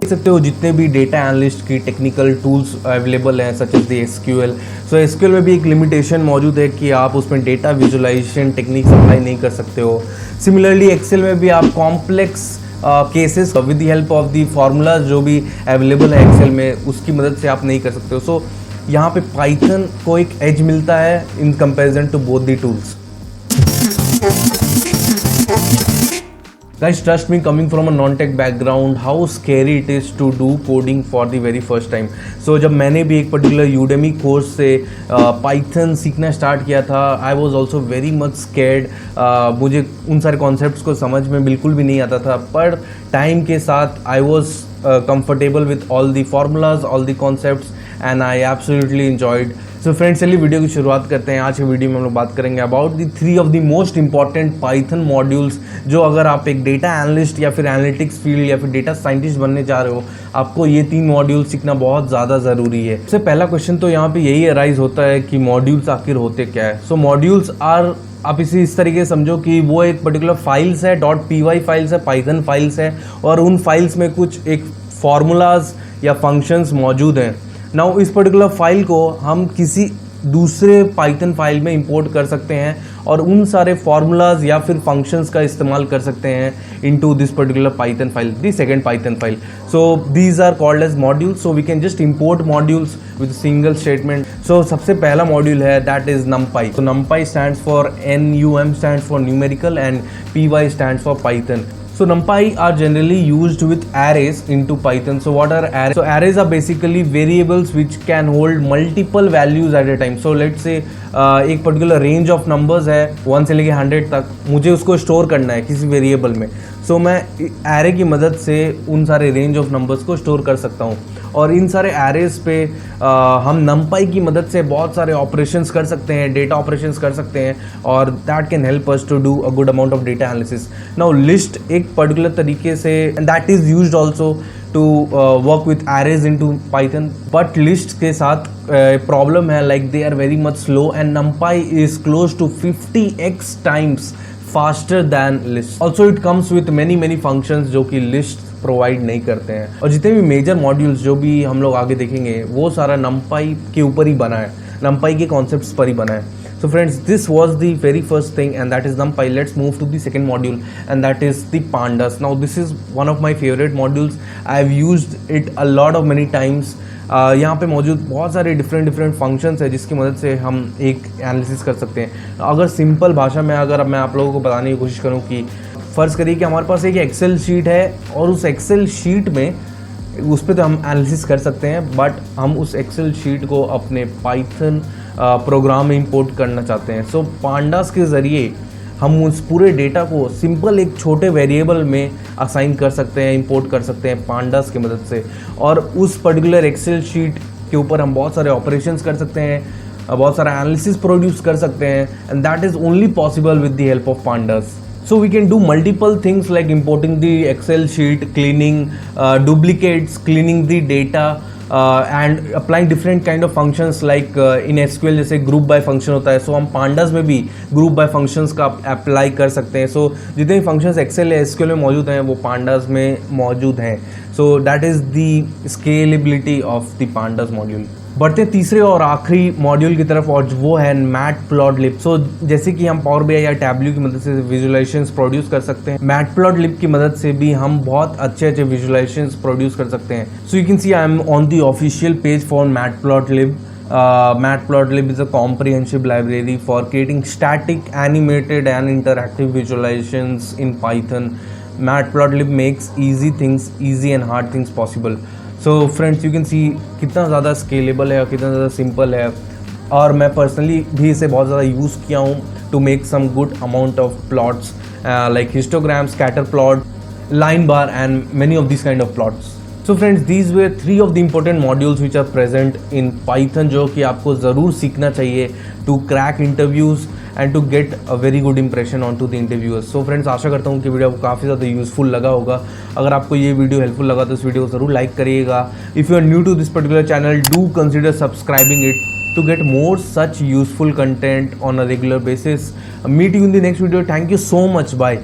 सकते हो जितने भी डेटा एनालिस्ट की टेक्निकल टूल्स अवेलेबल हैं such as the SQL. So SQL में भी एक लिमिटेशन मौजूद है कि आप उसमें डेटा विजुअलाइजेशन टेक्निक्स अप्लाई नहीं कर सकते हो। सिमिलरली एक्सेल में भी आप complex cases with the help of the formulas जो भी अवेलेबल है एक्सेल में, उसकी मदद से आप नहीं कर सकते हो। सो यहाँ पे पाइथन को एक एज मिलता है in comparison to both the tools. Guys, trust me, coming from a non-tech background, how scary it is to do coding for the very first time. So जब मैंने भी एक पर्टिकुलर Udemy कोर्स से Python सीखना start किया था, I was also very much scared. मुझे उन सारे कॉन्सेप्ट्स को समझ में बिल्कुल भी नहीं आता था, पर टाइम के साथ I was comfortable with all the formulas, all the concepts, and I absolutely enjoyed. So friends, चलिए वीडियो की शुरुआत करते हैं। आज के वीडियो में हम लोग बात करेंगे about the 3 of the most important Python modules, जो अगर आप एक डेटा एनालिस्ट या फिर एनालिटिक्स फील्ड या फिर डेटा साइंटिस्ट बनने जा रहे हो, आपको ये 3 मॉड्यूल सीखना बहुत ज़्यादा ज़रूरी है। सबसे पहला क्वेश्चन तो यहाँ पे यही अराइज होता है कि मॉड्यूल्स आखिर होते क्या है। सो मॉड्यूल्स आर, आप इसे इस तरीके से समझो कि वो एक पर्टिकुलर फाइल्स है, .py फाइल्स है, पाइथन फाइल्स है, और उन फाइल्स में कुछ एक फार्मूलाज या फंक्शंस मौजूद हैं। नाउ इस पर्टिकुलर फाइल को हम किसी दूसरे पाइथन फाइल में इंपोर्ट कर सकते हैं और उन सारे फार्मूलाज या फिर फंक्शंस का इस्तेमाल कर सकते हैं into this particular Python file, the second Python file. So these are called as modules. So we can just import modules with single statement. So सबसे पहला मॉड्यूल है दैट इज numpy। तो numpy stands for NUM stands for numerical and PY stands for Python. So NumPy are generally used with arrays into Python. So what are arrays? So arrays are basically variables which can hold multiple values at a time. So let's say एक particular range of numbers है 1 से लेके 100 तक, मुझे उसको store करना है किसी वेरिएबल में। सो मैं एरे की मदद से उन सारे रेंज ऑफ नंबर्स को स्टोर कर सकता हूँ, और इन सारे एरेज पे हम NumPy की मदद से बहुत सारे ऑपरेशंस कर सकते हैं, डेटा ऑपरेशंस कर सकते हैं, और that can help us to do a good amount of data analysis. Now list एक पर्टिकुलर तरीके से, and that is used also to work with arrays into Python, but list के साथ प्रॉब्लम है, like they are very much slow and NumPy is close to 50x times faster than list. Also it comes with many functions जो कि list provide नहीं करते हैं। और जितने भी मेजर मॉड्यूल्स जो भी हम लोग आगे देखेंगे, वो सारा NumPy के ऊपर ही बना है, NumPy के कॉन्सेप्ट्स पर ही बना है। So friends, this was the very first thing, and that is NumPy. Let's move to the second module, and that is the pandas. Now this is one of my favorite modules. I've used it a lot of many times. यहाँ पे मौजूद बहुत सारे different functions है जिसकी मदद से हम एक एनालिसिस कर सकते हैं। अगर सिंपल भाषा में अगर मैं आप लोगों को बताने की कोशिश करूँ कि फ़र्ज़ करिए कि हमारे पास एक एक्सेल शीट है, और उस एक्सेल शीट में उस पर तो हम एनालिसिस कर सकते हैं, बट हम उस एक्सेल शीट को अपने पाइथन प्रोग्राम में इंपोर्ट करना चाहते हैं। सो पांडास के ज़रिए हम उस पूरे डेटा को सिंपल एक छोटे वेरिएबल में असाइन कर सकते हैं, इंपोर्ट कर सकते हैं पांडास की मदद से, और उस पर्टिकुलर एक्सेल शीट के ऊपर हम बहुत सारे ऑपरेशंस कर सकते हैं, बहुत सारा एनालिसिस प्रोड्यूस कर सकते हैं, and that is only possible with the help of pandas. So we can do multiple things like importing the Excel sheet, cleaning duplicates, cleaning the data, and applying different kind of functions like in SQL जैसे group by function होता है। So हम pandas में भी group by functions का apply कर सकते हैं। So जितने भी functions Excel या SQL में मौजूद हैं वो pandas में मौजूद हैं। So that is the scalability of the pandas module। बढ़ते तीसरे और आखिरी मॉड्यूल की तरफ, और वो है मैटप्लॉटलिब। सो जैसे कि हम पावर BI या टैब्ल्यू की मदद से विजुअलाइजेशंस प्रोड्यूस कर सकते हैं, मैटप्लॉटलिब की मदद से भी हम बहुत अच्छे विजुअलाइजेशंस प्रोड्यूस कर सकते हैं। So you can see I am on the official page for matplotlib. Matplotlib is a comprehensive library for creating static, animated and interactive visualizations in Python. Matplotlib makes easy things easy and hard things possible. So friends, you can see कितना ज़्यादा scalable है और कितना ज़्यादा simple है, और मैं personally भी इसे बहुत ज़्यादा यूज़ किया हूँ to make some good amount of plots like histogram, scatter plot, line bar and many of this kind of plots. So friends, these were 3 of the important modules which are present in Python, जो कि आपको ज़रूर सीखना चाहिए to crack interviews and to get a very good impression on to the interviewers. So friends, आशा करता हूँ कि वीडियो आपको काफ़ी ज़्यादा यूज़फुल लगा होगा। अगर आपको ये वीडियो हेल्पफुल लगा तो इस वीडियो को ज़रूर लाइक करिएगा। If you are new to this particular channel, do consider subscribing it to get more such useful content on a regular basis. Meet you in the next video. Thank you so much. Bye.